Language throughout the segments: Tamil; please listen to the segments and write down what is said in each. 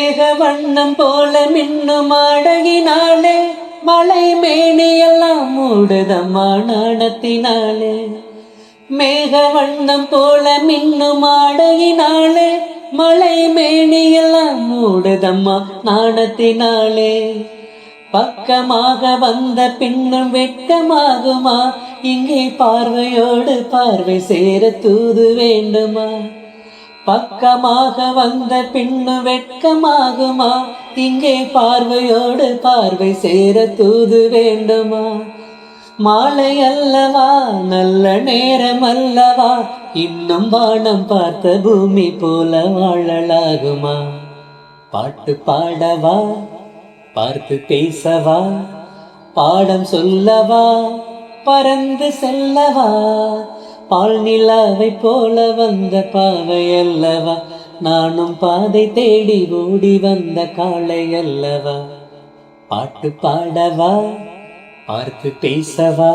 மேக வண்ணம் போல மின்னும் ஆடையினாலே மலை மேனியெல்லாம் மூடுதம்மா நாணத்தினாலே. மேக வண்ணம் போல மின்னும் ஆடையினாலே மலை மேனியெல்லாம் மூடுதம்மா நாணத்தினாலே. பக்கமாக வந்த பின்னும் வெட்கமாகுமா? இங்கே பார்வையோடு பார்வை சேர தூது வேண்டுமா? பக்கமாக வந்த பின்னும் வெட்கமாகுமா? இங்கே பார்வையோடு பார்வை சேர தூது வேண்டுமா? மாலை அல்லவா, நல்ல நேரம் அல்லவா, இன்னும் வானம் பார்த்த பூமி போல வாழலாகுமா? பாட்டு பாடவா, பார்த்து பேசவா, பாடம் சொல்லவா, பறந்து செல்லவா? பால் நிலாவை போல வந்த பாவை அல்லவா, நானும் பாதை தேடி ஓடி வந்த காளை அல்லவா? பாட்டு பாடவா, பார்த்து பேசவா,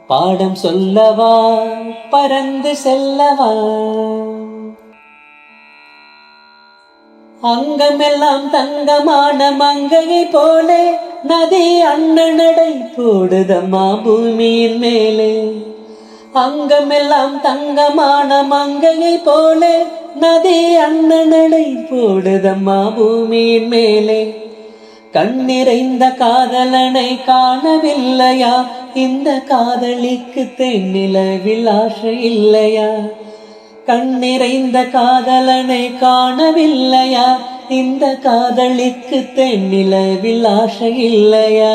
பாடம் சொல்லவா, பறந்து செல்லவா? அங்கமெல்லாம் தங்கமான மங்கையை போலே நதி அண்ணனடை போடுதம்மா பூமியின் மேலே. அங்கமெல்லாம் தங்கமான மங்கையை போலே நதி அண்ணனடை போடுதம்மா பூமியின் மேலே. கண்ணிறைந்த காதலனை காணவில்லையா? இந்த காதலிக்கு தென்னிலவில் ஆசை இல்லையா? கண்ணிறைந்த காதலனை காணவில்லையா? இந்த காதலிக்கு தென்னிலவில் ஆசை இல்லையா?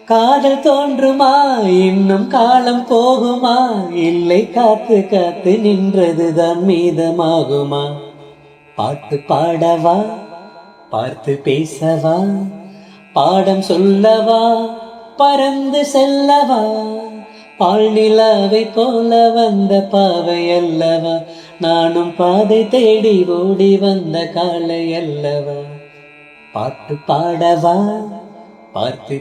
காதல் தோன்றுமா? இன்னும் காலம் போகுமா? இல்லை, காத்து காத்து நின்றதுதான் மீதமாகுமா? பாட்டு பாடவா, பார்த்து பேசவா, பாடம் சொல்லவா, பறந்து செல்லவா? பால் நிலாவை போல வந்த பாவை அல்லவா, நானும் பாதை தேடி ஓடி வந்த காளை அல்லவா? பாட்டு பாடவா, பார்த்து